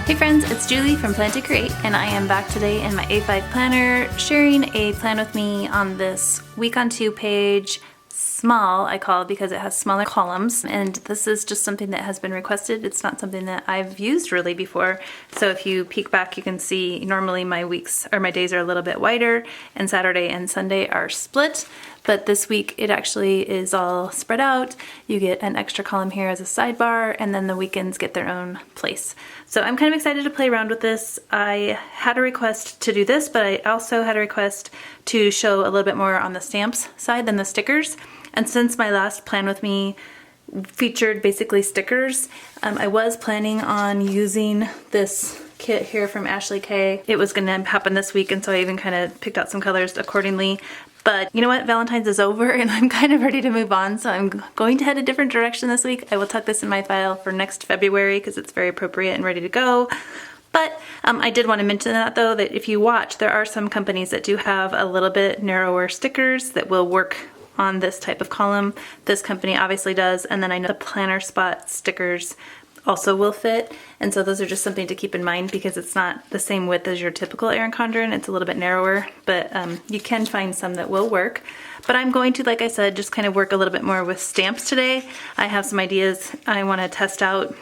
Hey friends, it's Julie from Plan to Create, and I am back today in my A5 planner sharing a plan with me on this week on 2 page. Small, I call it because it has smaller columns, and this is just something that has been requested. It's not something that I've used really before. So if you peek back, you can see normally my weeks or my days are a little bit wider, and Saturday and Sunday are split. But this week it actually is all spread out. You get an extra column here as a sidebar, and then the weekends get their own place. So I'm kind of excited to play around with this. I had a request to do this, but I also had a request to show a little bit more on the stamps side than the stickers. And since my last plan with me featured basically stickers, I was planning on using this kit here from Ashley K. It was gonna happen this week, and so I even kind of picked out some colors accordingly. But you know what, Valentine's is over and I'm kind of ready to move on, so I'm going to head a different direction this week. I will tuck this in my file for next February because it's very appropriate and ready to go. But I did want to mention that though, that if you watch, there are some companies that do have a little bit narrower stickers that will work on this type of column. This company obviously does, and then I know the planner spot stickers also will fit, and so those are just something to keep in mind because it's not the same width as your typical Erin Condren. It's a little bit narrower, but you can find some that will work. But I'm going to, like I said, just kind of work a little bit more with stamps today. I have some ideas I want to test out,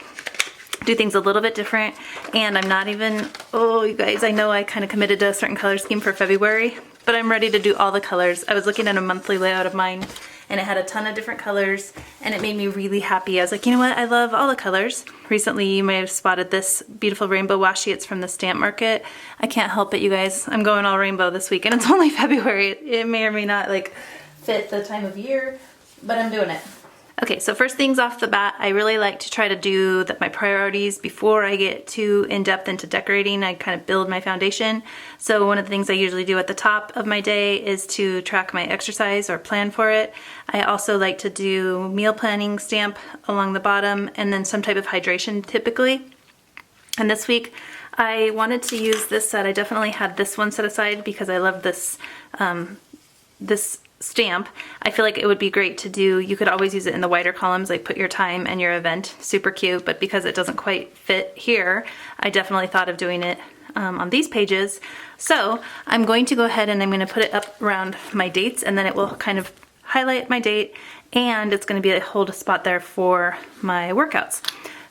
do things a little bit different, and I'm not even, oh you guys, I know I kind of committed to a certain color scheme for February, but I'm ready to do all the colors. I was looking at a monthly layout of mine and it had a ton of different colors and it made me really happy. I was like, you know what, I love all the colors. Recently you may have spotted this beautiful rainbow washi. It's from the Stamp Market. I can't help it, you guys. I'm going all rainbow this week and it's only February. It may or may not like fit the time of year, but I'm doing it. Okay, so first things off the bat, I really like to try to do my priorities before I get too in-depth into decorating. I kind of build my foundation. So one of the things I usually do at the top of my day is to track my exercise or plan for it. I also like to do meal planning stamp along the bottom and then some type of hydration typically. And this week I wanted to use this set. I definitely had this one set aside because I love this, this stamp. I feel like it would be great to do. You could always use it in the wider columns, like put your time and your event. Super cute, but because it doesn't quite fit here, I definitely thought of doing it on these pages. So I'm going to go ahead and I'm going to put it up around my dates, and then it will kind of highlight my date, and it's going to be a hold a spot there for my workouts.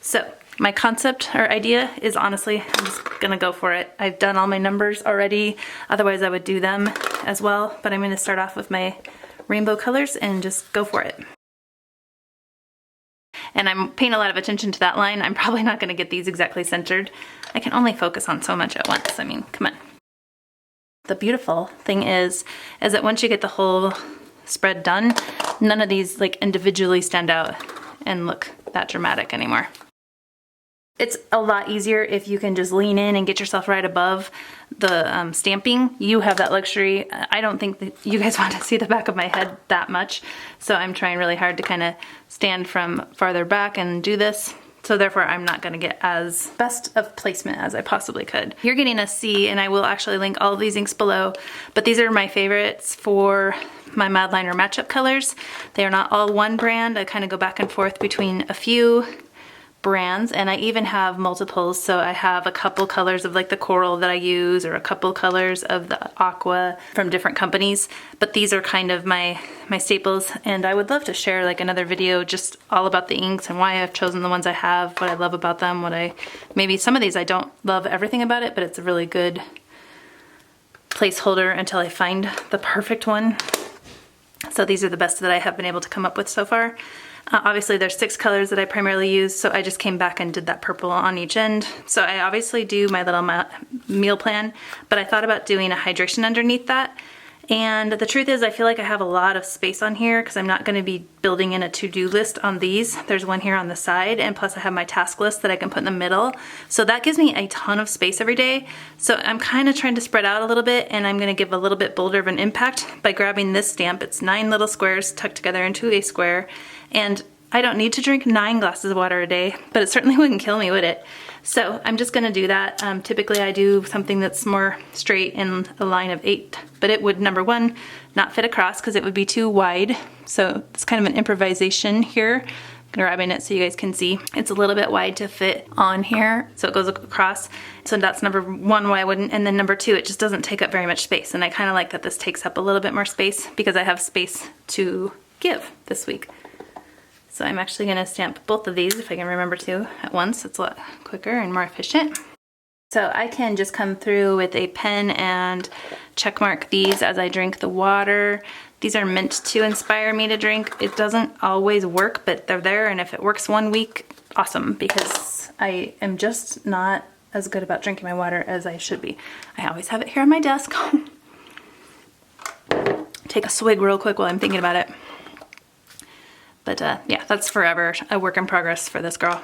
So my concept or idea is honestly, I'm just gonna go for it. I've done all my numbers already, otherwise I would do them as well, but I'm gonna start off with my rainbow colors and just go for it. And I'm paying a lot of attention to that line. I'm probably not gonna get these exactly centered. I can only focus on so much at once. I mean, come on. The beautiful thing is that once you get the whole spread done, none of these like individually stand out and look that dramatic anymore. It's a lot easier if you can just lean in and get yourself right above the stamping. You have that luxury. I don't think that you guys want to see the back of my head that much, so I'm trying really hard to kind of stand from farther back and do this. So therefore I'm not going to get as best of placement as I possibly could. You're getting a C, and I will actually link all of these inks below, but these are my favorites for my mild liner matchup colors. They are not all one brand. I kind of go back and forth between a few brands, and I even have multiples, so I have a couple colors of like the coral that I use, or a couple colors of the aqua from different companies, but these are kind of my staples, and I would love to share like another video just all about the inks and why I've chosen the ones I have, what I love about them, maybe some of these I don't love everything about it, but it's a really good placeholder until I find the perfect one. So these are the best that I have been able to come up with so far. Obviously there's 6 colors that I primarily use, so I just came back and did that purple on each end. So I obviously do my little meal plan, but I thought about doing a hydration underneath that. And the truth is I feel like I have a lot of space on here because I'm not going to be building in a to-do list on these. There's one here on the side, and plus I have my task list that I can put in the middle. So that gives me a ton of space every day. So I'm kind of trying to spread out a little bit, and I'm going to give a little bit bolder of an impact by grabbing this stamp. It's 9 little squares tucked together into a square, and I don't need to drink 9 glasses of water a day, but it certainly wouldn't kill me, would it? So I'm just gonna do that. Typically I do something that's more straight in a line of 8, but it would, number one, not fit across because it would be too wide. So it's kind of an improvisation here, grabbing it so you guys can see. It's a little bit wide to fit on here, so it goes across. So that's number one why I wouldn't, and then number two, it just doesn't take up very much space. And I kind of like that this takes up a little bit more space because I have space to give this week. So I'm actually gonna stamp both of these if I can remember to at once. It's a lot quicker and more efficient. So I can just come through with a pen and check mark these as I drink the water. These are meant to inspire me to drink. It doesn't always work, but they're there, and if it works one week, awesome, because I am just not as good about drinking my water as I should be. I always have it here on my desk. Take a swig real quick while I'm thinking about it. But yeah, that's forever a work in progress for this girl.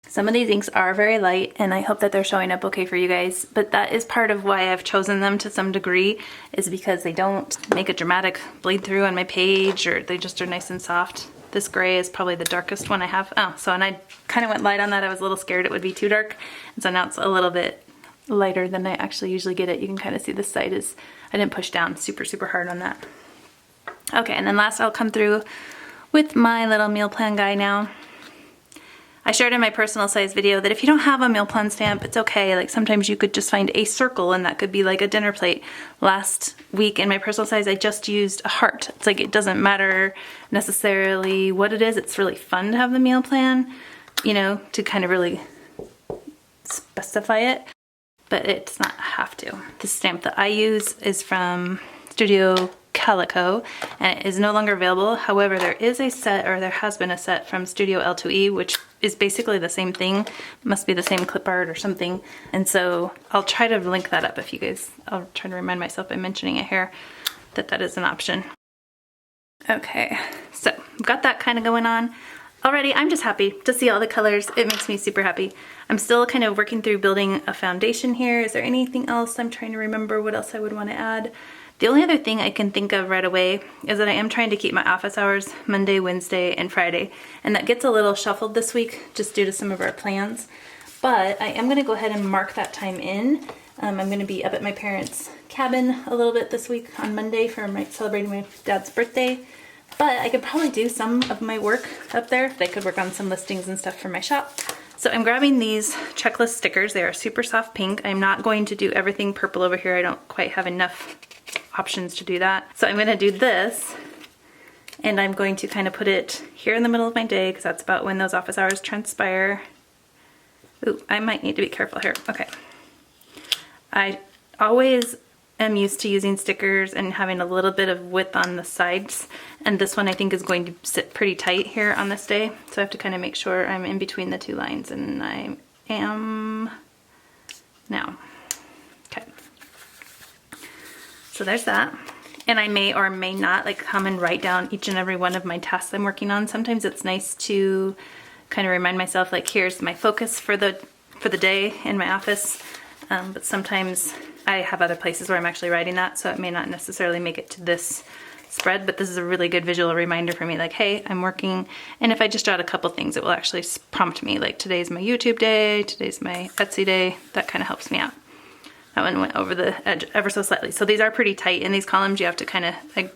Some of these inks are very light, and I hope that they're showing up okay for you guys, but that is part of why I've chosen them to some degree, is because they don't make a dramatic bleed through on my page, or they just are nice and soft. This gray is probably the darkest one I have. Oh, so and I kind of went light on that. I was a little scared it would be too dark, and so now it's a little bit lighter than I actually usually get it. You can kind of see this side is, I didn't push down super hard on that. Okay, and then last I'll come through with my little meal plan guy now. I shared in my personal size video that if you don't have a meal plan stamp, it's okay. Like sometimes you could just find a circle and that could be like a dinner plate. Last week in my personal size, I just used a heart. It's like it doesn't matter necessarily what it is. It's really fun to have the meal plan, you know, to kind of really specify it, but it's not have to. The stamp that I use is from Studio Calico, and it is no longer available. However, there is a set, or there has been a set from Studio L2E, which is basically the same thing. It must be the same clip art or something. And so I'll try to link that up if you guys, I'll try to remind myself by mentioning it here that that is an option. Okay, so I've got that kind of going on. Already, I'm just happy to see all the colors. It makes me super happy. I'm still kind of working through building a foundation here. Is there anything else? I'm trying to remember what else I would want to add. The only other thing I can think of right away is that I am trying to keep my office hours Monday, Wednesday, and Friday. And that gets a little shuffled this week just due to some of our plans. But I am going to go ahead and mark that time in. I'm going to be up at my parents' cabin a little bit this week on Monday for celebrating my dad's birthday. But I could probably do some of my work up there. I could work on some listings and stuff for my shop. So I'm grabbing these checklist stickers. They are super soft pink. I'm not going to do everything purple over here. I don't quite have enough options to do that. So I'm going to do this, and I'm going to kind of put it here in the middle of my day because that's about when those office hours transpire. Ooh, I might need to be careful here. Okay. I always am used to using stickers and having a little bit of width on the sides, and this one I think is going to sit pretty tight here on this day, so I have to kind of make sure I'm in between the two lines, and I am now. Okay, so there's that. And I may or may not like come and write down each and every one of my tasks I'm working on. Sometimes it's nice to kind of remind myself, like, here's my focus for the day in my office, but sometimes I have other places where I'm actually writing that, so it may not necessarily make it to this spread, but this is a really good visual reminder for me, like, hey, I'm working, and if I just jot a couple things, it will actually prompt me, like, today's my YouTube day, today's my Etsy day. That kind of helps me out. That one went over the edge ever so slightly. So these are pretty tight in these columns. You have to kind of, I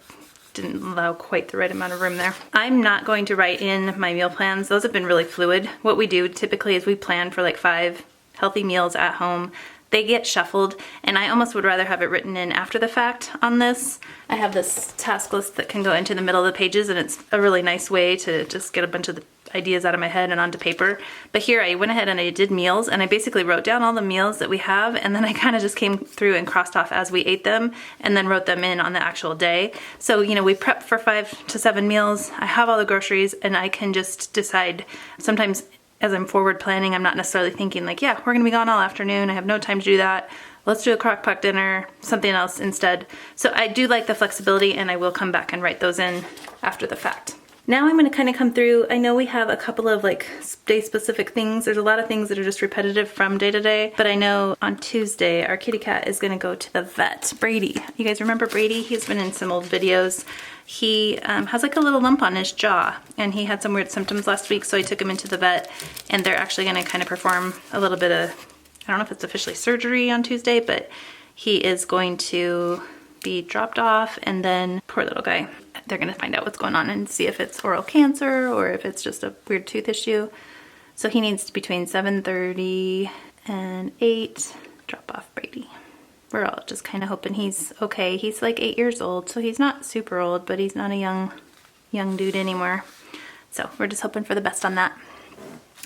didn't allow quite the right amount of room there. I'm not going to write in my meal plans. Those have been really fluid. What we do typically is we plan for like 5 healthy meals at home. They get shuffled, and I almost would rather have it written in after the fact on this. I have this task list that can go into the middle of the pages, and it's a really nice way to just get a bunch of the ideas out of my head and onto paper. But here I went ahead and I did meals, and I basically wrote down all the meals that we have, and then I kind of just came through and crossed off as we ate them, and then wrote them in on the actual day. So, you know, we prep for 5 to 7 meals. I have all the groceries, and I can just decide. Sometimes as I'm forward planning, I'm not necessarily thinking like, yeah, we're gonna be gone all afternoon, I have no time to do that, let's do a crock pot dinner, something else instead. So I do like the flexibility, and I will come back and write those in after the fact. Now I'm gonna kind of come through, I know we have a couple of like day specific things. There's a lot of things that are just repetitive from day to day, but I know on Tuesday, our kitty cat is gonna go to the vet. Brady, you guys remember Brady? He's been in some old videos. He has like a little lump on his jaw, and he had some weird symptoms last week, so I took him into the vet, and they're actually gonna kind of perform a little bit of, I don't know if it's officially surgery on Tuesday, but he is going to be dropped off, and then, poor little guy, they're gonna find out what's going on and see if it's oral cancer or if it's just a weird tooth issue. So he needs between 7:30 and 8, drop off Brady. We're all just kind of hoping he's okay. He's like 8 years old, so he's not super old, but he's not a young dude anymore. So we're just hoping for the best on that.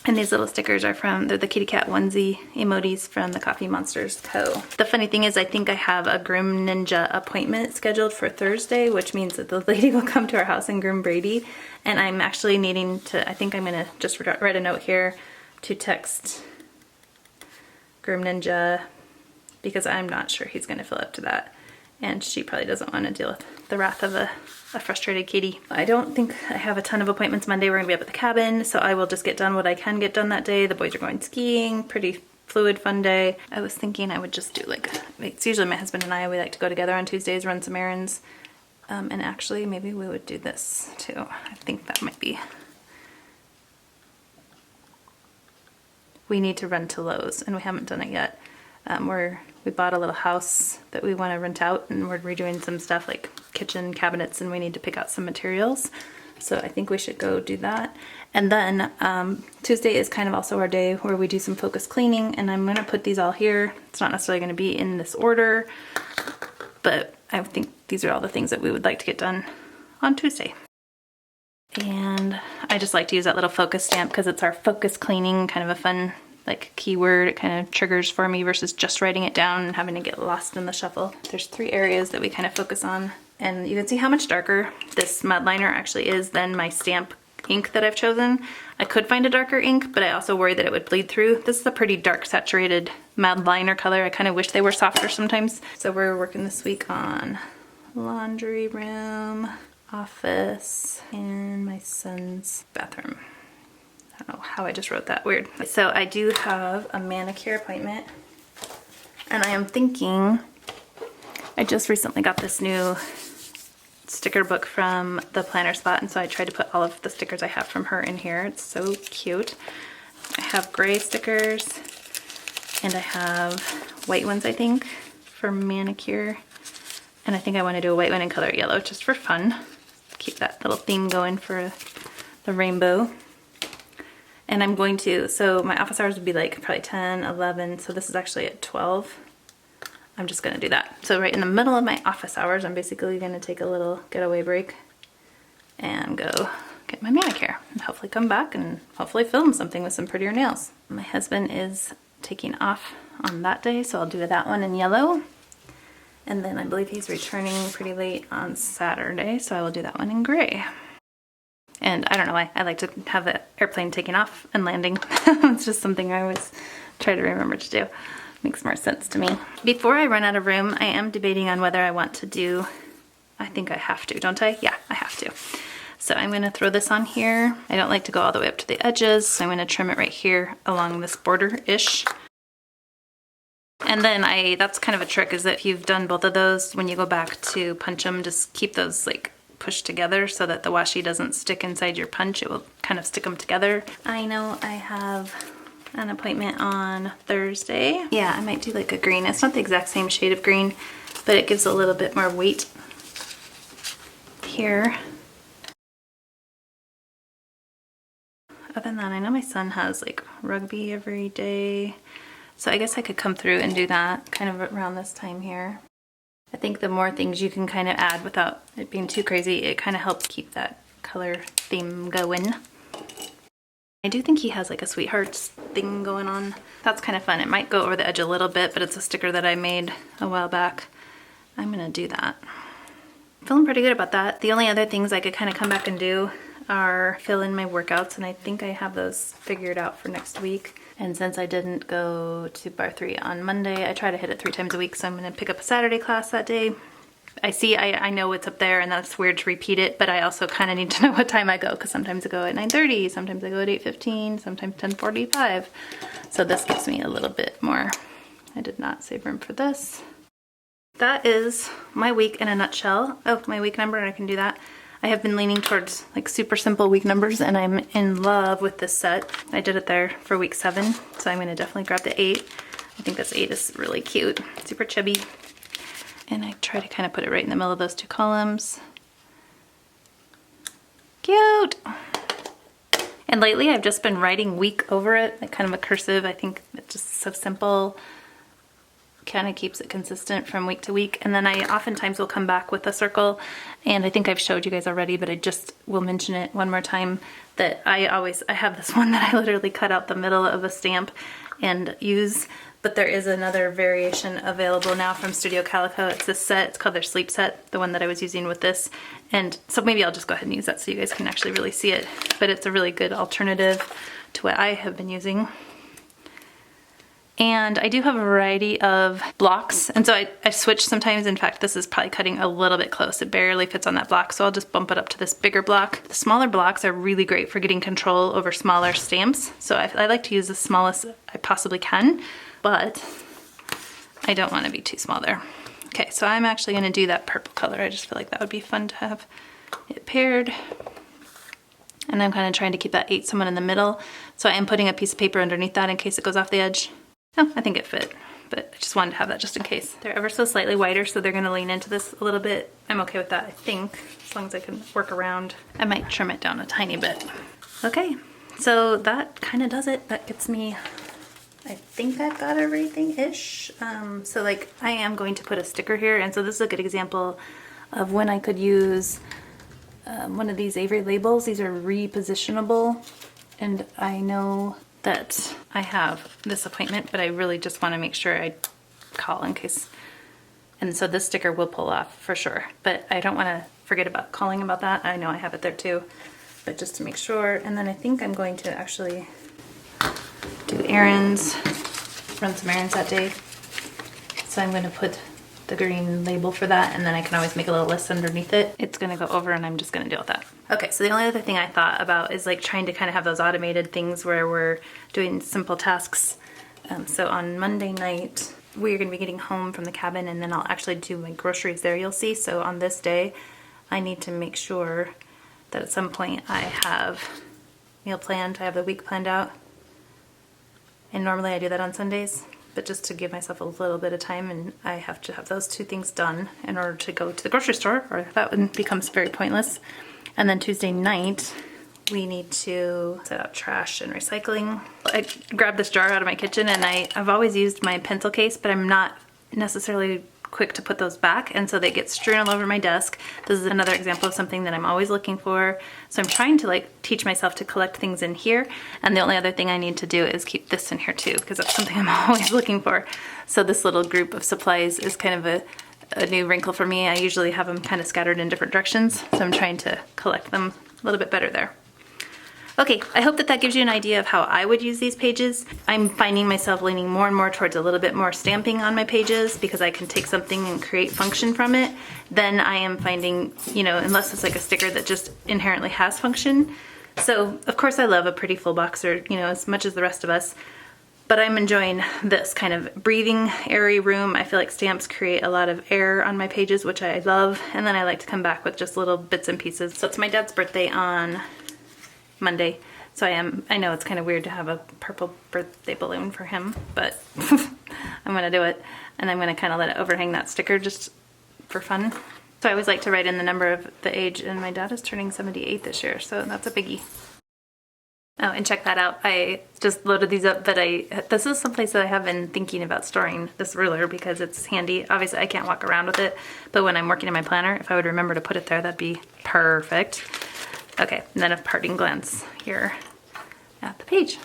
And these little stickers are they're the kitty cat onesie emojis from the Coffee Monsters Co. The funny thing is I think I have a Groom Ninja appointment scheduled for Thursday, which means that the lady will come to our house and groom Brady. And I'm actually needing to, I think I'm gonna just write a note here to text Groom Ninja because I'm not sure he's gonna feel up to that. And she probably doesn't want to deal with the wrath of a frustrated kitty. I don't think I have a ton of appointments Monday. We're gonna be up at the cabin, so I will just get done what I can get done that day. The boys are going skiing, pretty fluid, fun day. I was thinking I would just do it's usually my husband and I, we like to go together on Tuesdays, run some errands. And actually maybe we would do this too. I think that might be. We need to run to Lowe's and we haven't done it yet. We bought a little house that we want to rent out and we're redoing some stuff like kitchen cabinets and we need to pick out some materials. So I think we should go do that. And then Tuesday is kind of also our day where we do some focus cleaning and I'm going to put these all here. It's not necessarily going to be in this order, but I think these are all the things that we would like to get done on Tuesday. And I just like to use that little focus stamp because it's our focus cleaning, kind of a fun like keyword. It kind of triggers for me versus just writing it down and having to get lost in the shuffle. There's 3 areas that we kind of focus on. And you can see how much darker this mud liner actually is than my stamp ink that I've chosen. I could find a darker ink, but I also worry that it would bleed through. This is a pretty dark saturated mud liner color. I kind of wish they were softer sometimes. So we're working this week on laundry room, office, and my son's bathroom. I don't know how I just wrote that, weird. So I do have a manicure appointment and I am thinking, I just recently got this new sticker book from the planner spot and so I tried to put all of the stickers I have from her in here. It's so cute. I have gray stickers and I have white ones I think for manicure and I think I want to do a white one in color yellow just for fun. Keep that little theme going for the rainbow. And I'm going to, so my office hours would be like probably 10, 11, so this is actually at 12. I'm just gonna do that. So right in the middle of my office hours, I'm basically gonna take a little getaway break and go get my manicure and hopefully come back and hopefully film something with some prettier nails. My husband is taking off on that day, so I'll do that one in yellow. And then I believe he's returning pretty late on Saturday, so I will do that one in gray. And I don't know why, I like to have the airplane taking off and landing. It's just something I always try to remember to do. Makes more sense to me. Before I run out of room, I am debating on whether I want to do, I think I have to, don't I? Yeah, I have to. So I'm gonna throw this on here. I don't like to go all the way up to the edges, so I'm gonna trim it right here along this border-ish. And then that's kind of a trick, is that if you've done both of those, when you go back to punch them, just keep those like pushed together so that the washi doesn't stick inside your punch. It will kind of stick them together. I know I have an appointment on Thursday. Yeah, I might do like a green. It's not the exact same shade of green, but it gives a little bit more weight here. Other than that, I know my son has like rugby every day, so I guess I could come through and do that kind of around this time here. I think the more things you can kind of add without it being too crazy, it kind of helps keep that color theme going. I do think he has like a sweethearts thing going on. That's kind of fun. It might go over the edge a little bit, but it's a sticker that I made a while back. I'm gonna do that. Feeling pretty good about that. The only other things I could kind of come back and do are fill in my workouts, and I think I have those figured out for next week. And since I didn't go to bar 3 on Monday, I try to hit it 3 times a week, so I'm gonna pick up a Saturday class that day. I know it's up there and that's weird to repeat it, but I also kind of need to know what time I go, because sometimes I go at 9:30, sometimes I go at 8:15, sometimes 10:45. So this gives me a little bit more. I did not save room for this. That is my week in a nutshell. Oh, my week number, I can do that. I have been leaning towards like super simple week numbers, and I'm in love with this set. I did it there for week 7, so I'm gonna definitely grab the 8. I think this 8 is really cute, super chubby. And I try to kind of put it right in the middle of those 2 columns. Cute. And lately I've just been writing week over it, like kind of a cursive. I think it's just so simple. Kind of keeps it consistent from week to week. And then I oftentimes will come back with a circle, and I think I've showed you guys already, but I just will mention it one more time that I have this one that I literally cut out the middle of a stamp and use, but there is another variation available now from Studio Calico. It's this set, it's called their sleep set, the one that I was using with this. And so maybe I'll just go ahead and use that so you guys can actually really see it, but it's a really good alternative to what I have been using. And I do have a variety of blocks, and so I switch sometimes. In fact, this is probably cutting a little bit close. It barely fits on that block, so I'll just bump it up to this bigger block. The smaller blocks are really great for getting control over smaller stamps, so I like to use the smallest I possibly can, but I don't want to be too small there. Okay, so I'm actually going to do that purple color. I just feel like that would be fun to have it paired. And I'm kind of trying to keep that 8 somewhat in the middle, so I am putting a piece of paper underneath that in case it goes off the edge. Oh, I think it fit, but I just wanted to have that just in case. They're ever so slightly wider, so they're gonna lean into this a little bit. I'm okay with that, I think, as long as I can work around. I might trim it down a tiny bit. Okay, so that kind of does it. That gets me, I think I've got everything-ish. So like, I am going to put a sticker here, and so this is a good example of when I could use one of these Avery Labels. These are repositionable, and I know that I have this appointment, but I really just want to make sure I call in case. And so this sticker will pull off for sure, but I don't want to forget about calling about that. I know I have it there too, but just to make sure. And then I think I'm going to actually do errands, run some errands that day. So I'm going to put the green label for that, and then I can always make a little list underneath it. It's gonna go over, and I'm just gonna deal with that. Okay, so the only other thing I thought about is like trying to kind of have those automated things where we're doing simple tasks. So on Monday night, we're gonna be getting home from the cabin, and then I'll actually do my groceries there, you'll see. So on this day, I need to make sure that at some point I have meal planned, I have the week planned out. And normally I do that on Sundays, but just to give myself a little bit of time, and I have to have those 2 things done in order to go to the grocery store, or that one becomes very pointless. And then Tuesday night, we need to set up trash and recycling. I grabbed this jar out of my kitchen, and I've always used my pencil case, but I'm not necessarily quick to put those back, and so they get strewn all over my desk. This is another example of something that I'm always looking for. So I'm trying to like teach myself to collect things in here, and the only other thing I need to do is keep this in here too, because that's something I'm always looking for. So this little group of supplies is kind of a new wrinkle for me. I usually have them kind of scattered in different directions, so I'm trying to collect them a little bit better there. Okay, I hope that gives you an idea of how I would use these pages. I'm finding myself leaning more and more towards a little bit more stamping on my pages because I can take something and create function from it. Then I am finding, you know, unless it's like a sticker that just inherently has function. So of course I love a pretty full box, or, you know, as much as the rest of us, but I'm enjoying this kind of breathing, airy room. I feel like stamps create a lot of air on my pages, which I love. And then I like to come back with just little bits and pieces. So it's my dad's birthday on Monday, so I know it's kind of weird to have a purple birthday balloon for him, but I'm gonna do it, and I'm gonna kind of let it overhang that sticker just for fun. So I always like to write in the number of the age, and my dad is turning 78 this year, so that's a biggie. Oh, and check that out. I just loaded these up, but this is someplace that I have been thinking about storing this ruler because it's handy. Obviously I can't walk around with it, but when I'm working in my planner, if I would remember to put it there, that'd be perfect. Okay, and then a parting glance here at the page.